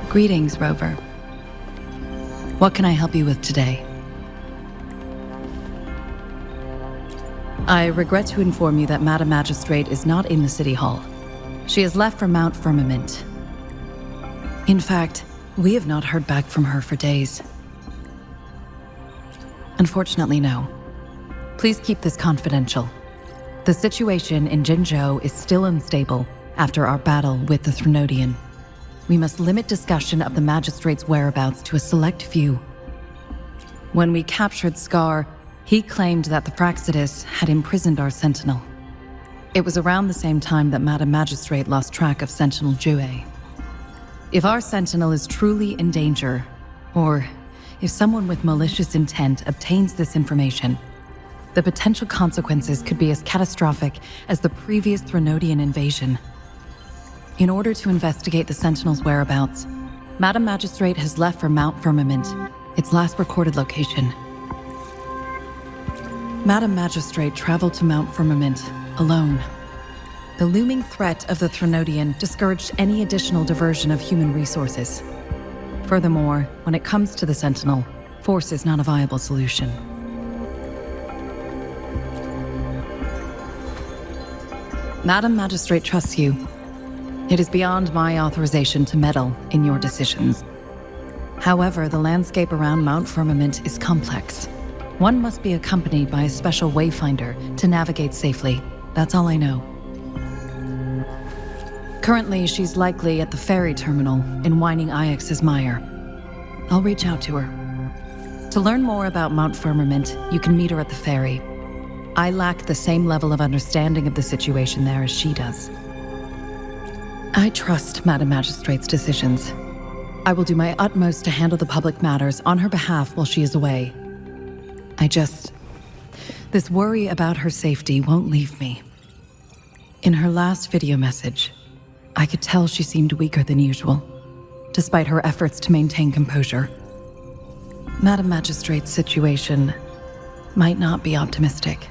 Greetings, Rover. What can I help you with today? I regret to inform you that Madam Magistrate is not in the City Hall. She has left for Mount Firmament. In fact, we have not heard back from her for days. Unfortunately, no. Please keep this confidential. The situation in Jinzhou is still unstable after our battle with the Threnodian. We must limit discussion of the Magistrate's whereabouts to a select few. When we captured Scar, he claimed that the Praxidus had imprisoned our Sentinel. It was around the same time that Madam Magistrate lost track of Sentinel Jue. If our Sentinel is truly in danger, or if someone with malicious intent obtains this information, the potential consequences could be as catastrophic as the previous Threnodian invasion. In order to investigate the Sentinel's whereabouts, Madam Magistrate has left for Mount Firmament, its last recorded location. Madam Magistrate traveled to Mount Firmament alone. The looming threat of the Threnodian discouraged any additional diversion of human resources. Furthermore, when it comes to the Sentinel, force is not a viable solution. Madam Magistrate trusts you. It is beyond my authorization to meddle in your decisions. However, the landscape around Mount Firmament is complex. One must be accompanied by a special Wayfinder to navigate safely. That's all I know. Currently, she's likely at the ferry terminal in Whining Ix's Mire. I'll reach out to her. To learn more about Mount Firmament, you can meet her at the ferry. I lack the same level of understanding of the situation there as she does. I trust Madam Magistrate's decisions. I will do my utmost to handle the public matters on her behalf while she is away. This worry about her safety won't leave me. In her last video message, I could tell she seemed weaker than usual, despite her efforts to maintain composure. Madam Magistrate's situation might not be optimistic.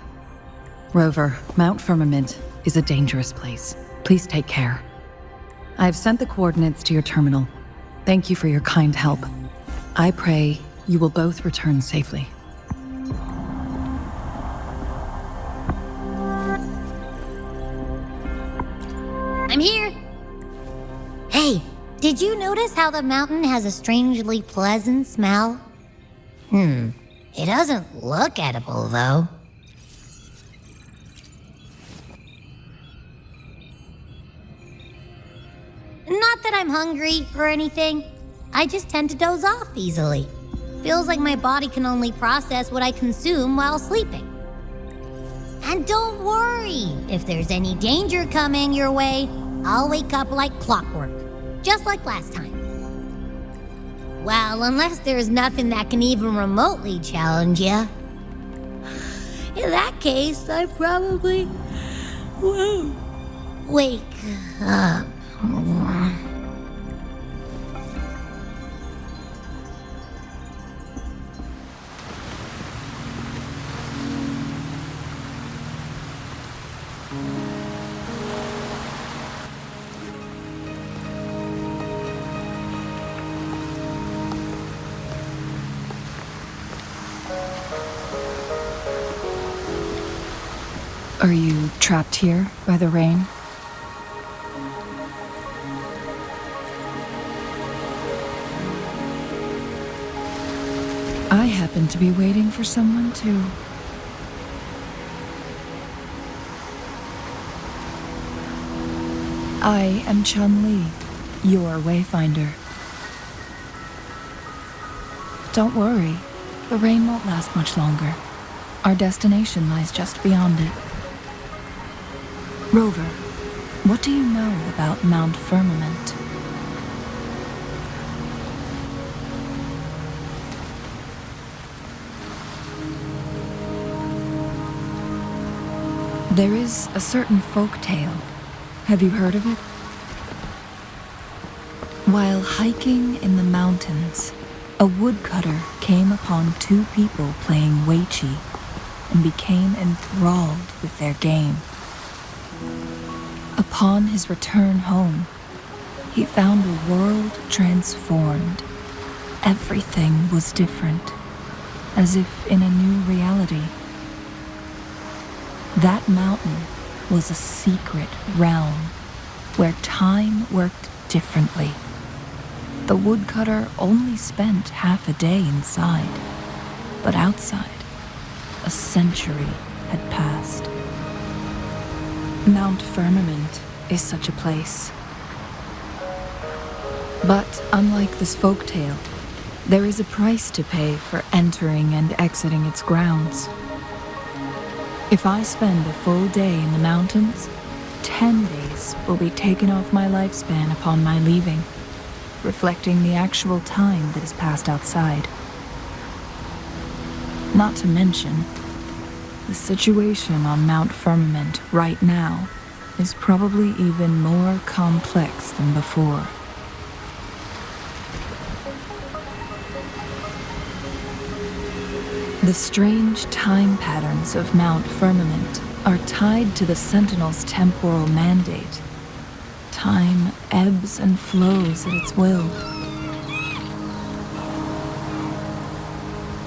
Rover, Mount Firmament is a dangerous place. Please take care. I have sent the coordinates to your terminal. Thank you for your kind help. I pray you will both return safely. I'm here. Hey, did you notice how the mountain has a strangely pleasant smell? It doesn't look edible, though. Not that I'm hungry or anything. I just tend to doze off easily. Feels like my body can only process what I consume while sleeping. And don't worry, if there's any danger coming your way, I'll wake up like clockwork, just like last time. Well, unless there's nothing that can even remotely challenge you. In that case, I probably won't wake up. Are you trapped here by the rain? I happen to be waiting for someone too. I am CHANGLI, your Wayfinder. Don't worry, the rain won't last much longer. Our destination lies just beyond it. Rover, what do you know about Mount Firmament? There is a certain folk tale. Have you heard of it? While hiking in the mountains, a woodcutter came upon two people playing Weiqi and became enthralled with their game. Upon his return home, he found a world transformed. Everything was different, as if in a new reality. That mountain was a secret realm where time worked differently. The woodcutter only spent half a day inside, but outside, a century had passed. Mount Firmament is such a place. But unlike this folktale, there is a price to pay for entering and exiting its grounds. If I spend a full day in the mountains, 10 days will be taken off my lifespan upon my leaving, reflecting the actual time that is passed outside. Not to mention, the situation on Mount Firmament right now is probably even more complex than before. The strange time patterns of Mount Firmament are tied to the Sentinel's temporal mandate. Time ebbs and flows at its will.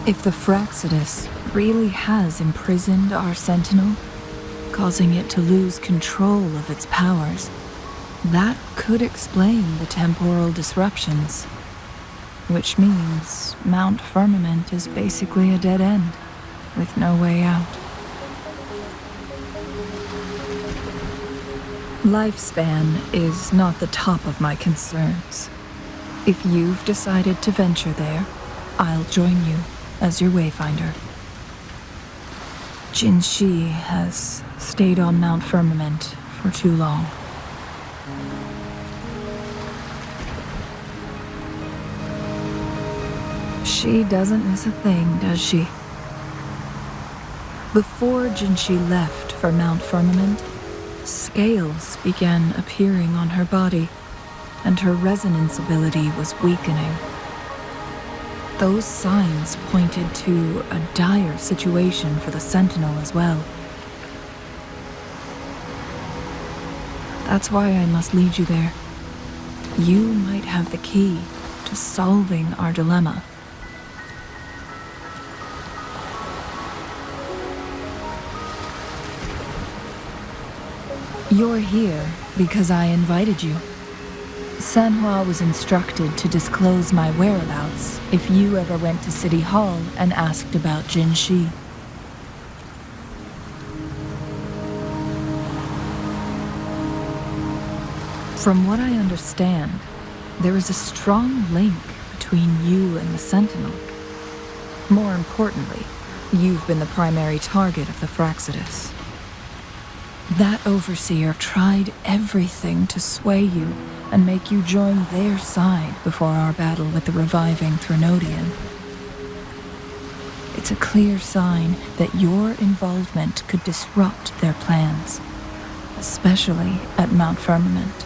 If the Fraxidus really has imprisoned our Sentinel, causing it to lose control of its powers, that could explain the temporal disruptions. Which means Mount Firmament is basically a dead end, with no way out. Lifespan is not the top of my concerns. If you've decided to venture there, I'll join you as your Wayfinder. Jinhsi has stayed on Mount Firmament for too long. She doesn't miss a thing, does she? Before Jinhsi left for Mount Firmament, scales began appearing on her body, and her resonance ability was weakening. Those signs pointed to a dire situation for the Sentinel as well. That's why I must lead you there. You might have the key to solving our dilemma. You're here because I invited you. Sanhua was instructed to disclose my whereabouts if you ever went to City Hall and asked about Jinhsi. From what I understand, there is a strong link between you and the Sentinel. More importantly, you've been the primary target of the Fraxidus. That overseer tried everything to sway you and make you join their side before our battle with the reviving Threnodian. It's a clear sign that your involvement could disrupt their plans, especially at Mount Firmament.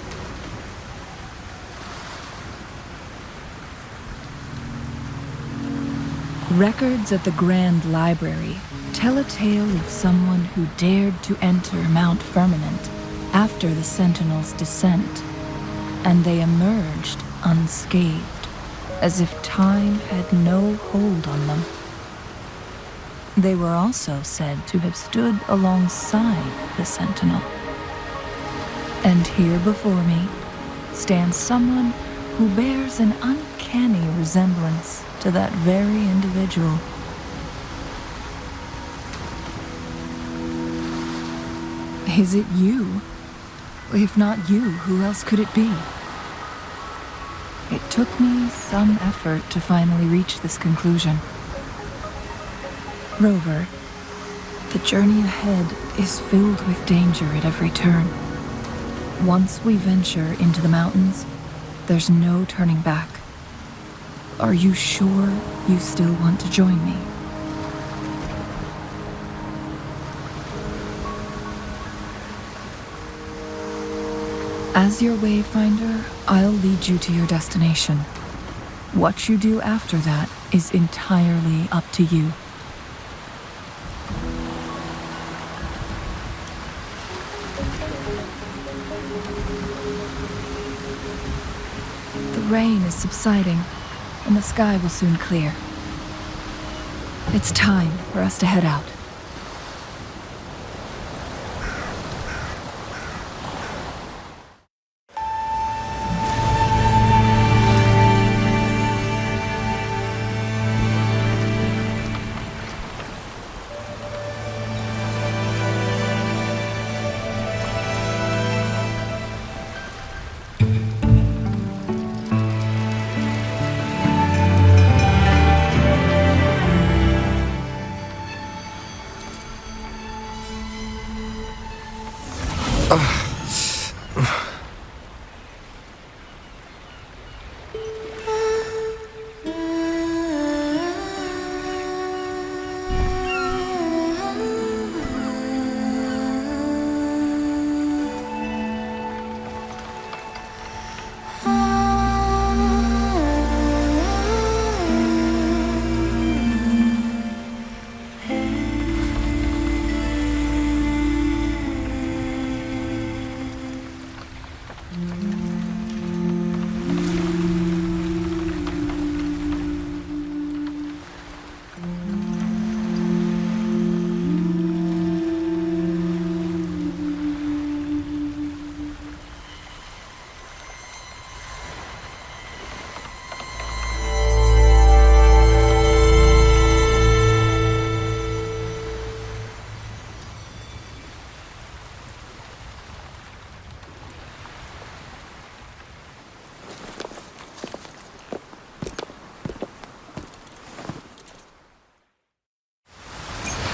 Records at the Grand Library tell a tale of someone who dared to enter Mount Firmament after the Sentinel's descent, and they emerged unscathed, as if time had no hold on them. They were also said to have stood alongside the Sentinel. And here before me stands someone who bears an uncanny resemblance to that very individual. Is it you? If not you, who else could it be? It took me some effort to finally reach this conclusion. Rover, the journey ahead is filled with danger at every turn. Once we venture into the mountains, there's no turning back. Are you sure you still want to join me? As your Wayfinder, I'll lead you to your destination. What you do after that is entirely up to you. rain is subsiding, and the sky will soon clear. It's time for us to head out.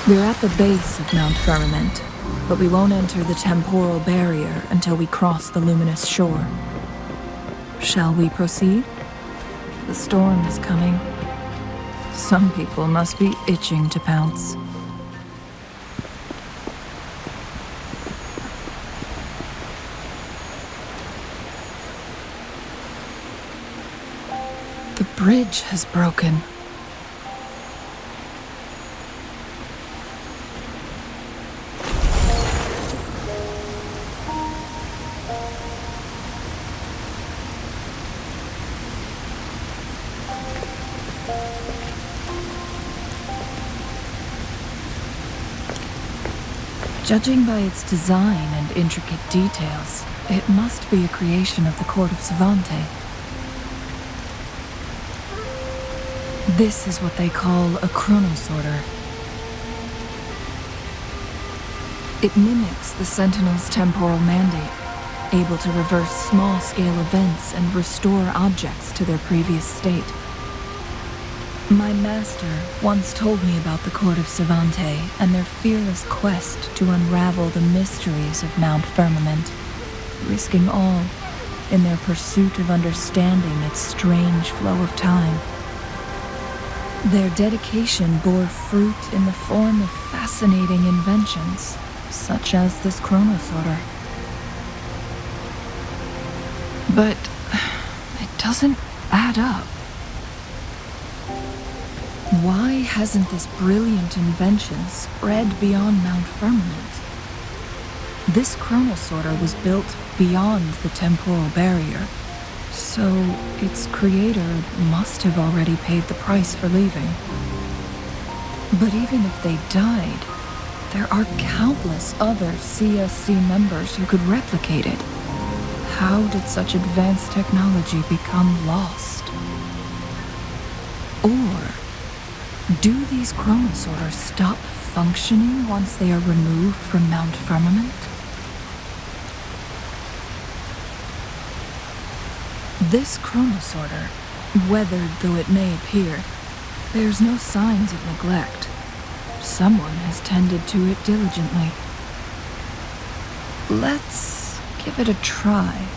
We're at the base of Mount Firmament, but we won't enter the temporal barrier until we cross the luminous shore. Shall we proceed? The storm is coming. Some people must be itching to pounce. The bridge has broken. Judging by its design and intricate details, it must be a creation of the court of Savante. This is what they call a chronosorter. It mimics the Sentinel's temporal mandate, able to reverse small-scale events and restore objects to their previous state. My master once told me about the court of Savante and their fearless quest to unravel the mysteries of Mount Firmament, risking all in their pursuit of understanding its strange flow of time. Their dedication bore fruit in the form of fascinating inventions, such as this chronosorter. But it doesn't add up. Why hasn't this brilliant invention spread beyond Mount Firmament? This chronosorter was built beyond the temporal barrier, so its creator must have already paid the price for leaving. But even if they died, there are countless other CSC members who could replicate it. How did such advanced technology become lost? Or do these chronosorters stop functioning once they are removed from Mount Firmament? This chronosorter, weathered though it may appear, bears no signs of neglect. Someone has tended to it diligently. Let's give it a try.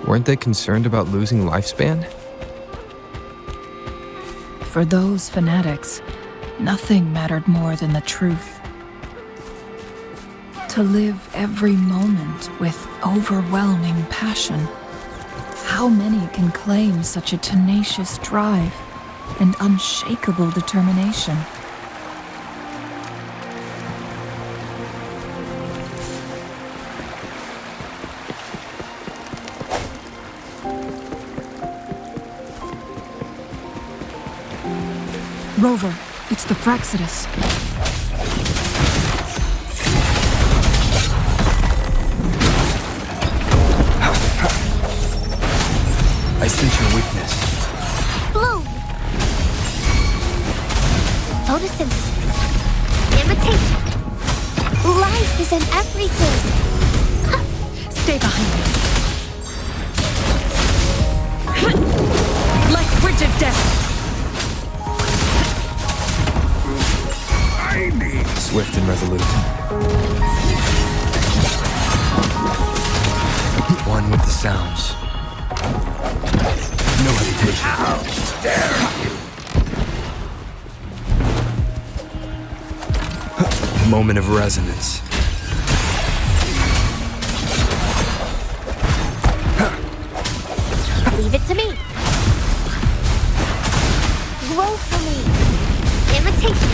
Weren't they concerned about losing lifespan? For those fanatics, nothing mattered more than the truth. To live every moment with overwhelming passion. How many can claim such a tenacious drive and unshakable determination? Rover, it's the Fraxidus. I sense your weakness. Bloom! Photosynthesis. Imitation. Life is in everything. Stay behind me. Like frigid death. Swift and resolute. One with the sounds. No hesitation. How dare you! Moment of resonance. Leave it to me. Grow for me. Imitation.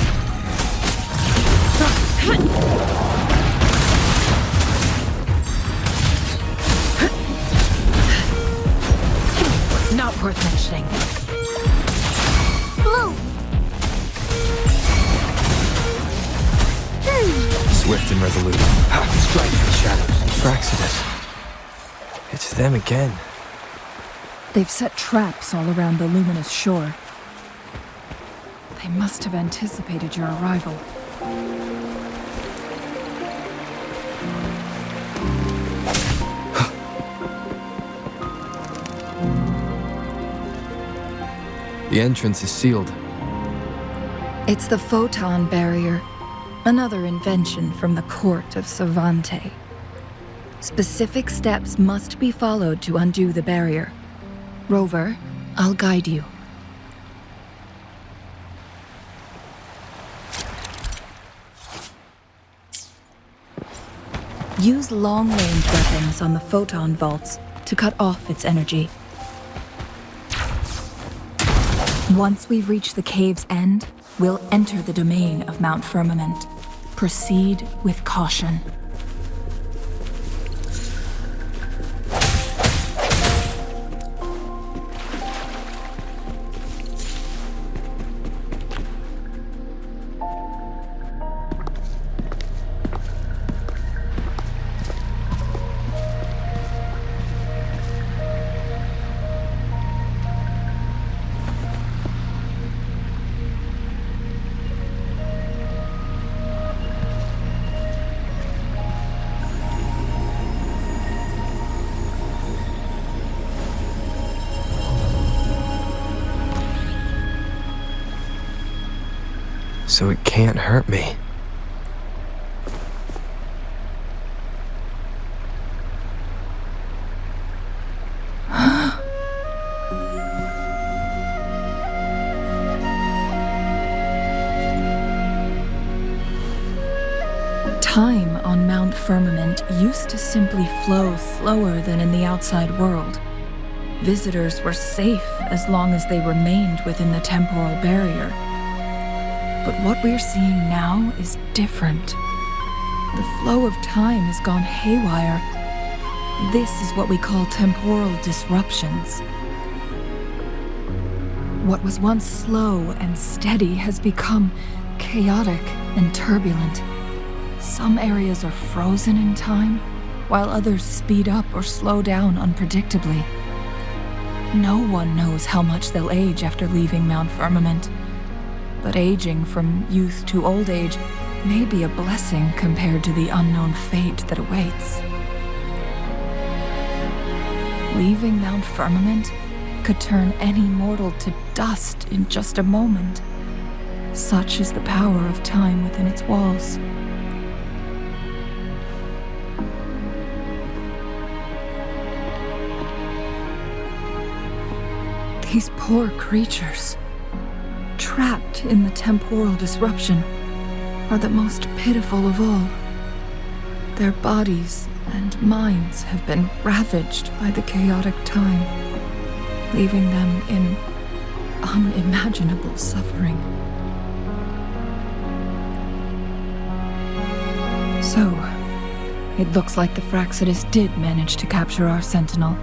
Not worth mentioning. Bloom. Swift and resolute. Strike for the shadows. Fraxidus. It's them again. They've set traps all around the luminous shore. They must have anticipated your arrival. The entrance is sealed. It's the photon barrier, another invention from the court of Savante. Specific steps must be followed to undo the barrier. Rover, I'll guide you. Use long-range weapons on the photon vaults to cut off its energy. Once we've reached the cave's end, we'll enter the domain of Mount Firmament. Proceed with caution. So it can't hurt me. Time on Mount Firmament used to simply flow slower than in the outside world. Visitors were safe as long as they remained within the temporal barrier. But what we're seeing now is different. The flow of time has gone haywire. This is what we call temporal disruptions. What was once slow and steady has become chaotic and turbulent. Some areas are frozen in time, while others speed up or slow down unpredictably. No one knows how much they'll age after leaving Mount Firmament. But aging from youth to old age may be a blessing compared to the unknown fate that awaits. Leaving Mount Firmament could turn any mortal to dust in just a moment. Such is the power of time within its walls. These poor creatures, trapped in the temporal disruption, are the most pitiful of all. Their bodies and minds have been ravaged by the chaotic time, leaving them in unimaginable suffering. So, it looks like the Fraxidus did manage to capture our sentinel,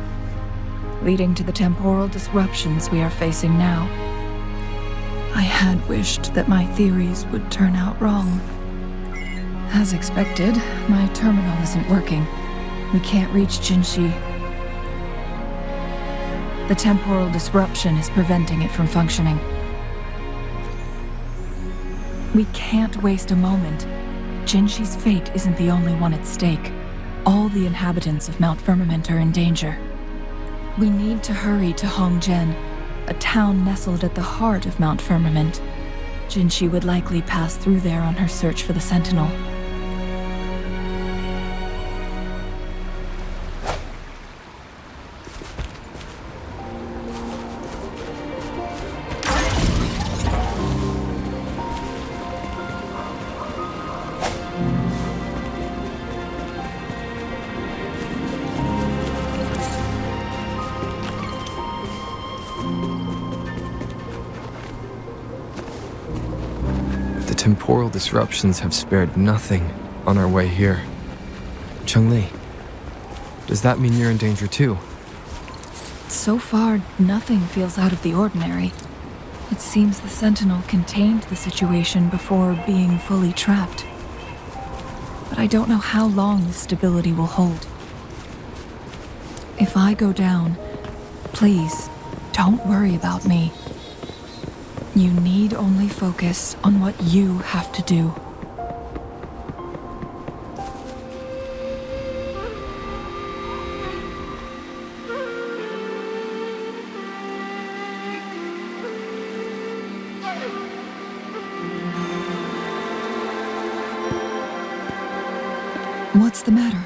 leading to the temporal disruptions we are facing now. I had wished that my theories would turn out wrong. As expected, my terminal isn't working. We can't reach Jinhsi. The temporal disruption is preventing it from functioning. We can't waste a moment. Jinhsi's fate isn't the only one at stake. All the inhabitants of Mount Firmament are in danger. We need to hurry to Hongzhen, a town nestled at the heart of Mount Firmament. Jinhsi would likely pass through there on her search for the Sentinel. Temporal disruptions have spared nothing on our way here. CHANGLI, does that mean you're in danger too? So far, nothing feels out of the ordinary. It seems the Sentinel contained the situation before being fully trapped. But I don't know how long this stability will hold. If I go down, please, don't worry about me. You need only focus on what you have to do. What's the matter?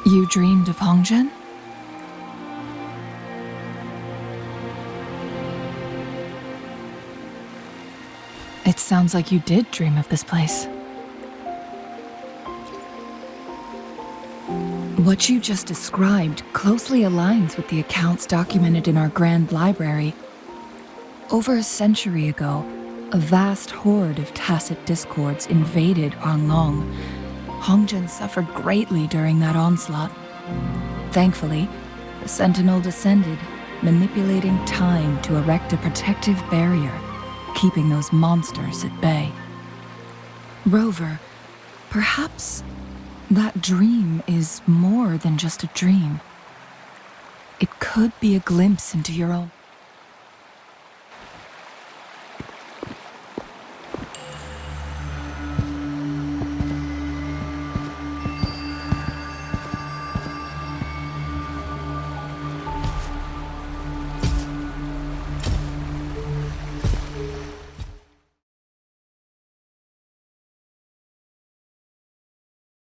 You dreamed of Hongzhen? It sounds like you did dream of this place. What you just described closely aligns with the accounts documented in our Grand Library. Over a century ago, a vast horde of tacit discords invaded Huanglong. Hongzhen suffered greatly during that onslaught. Thankfully, the Sentinel descended, manipulating time to erect a protective barrier, keeping those monsters at bay. Rover, perhaps that dream is more than just a dream. It could be a glimpse into your own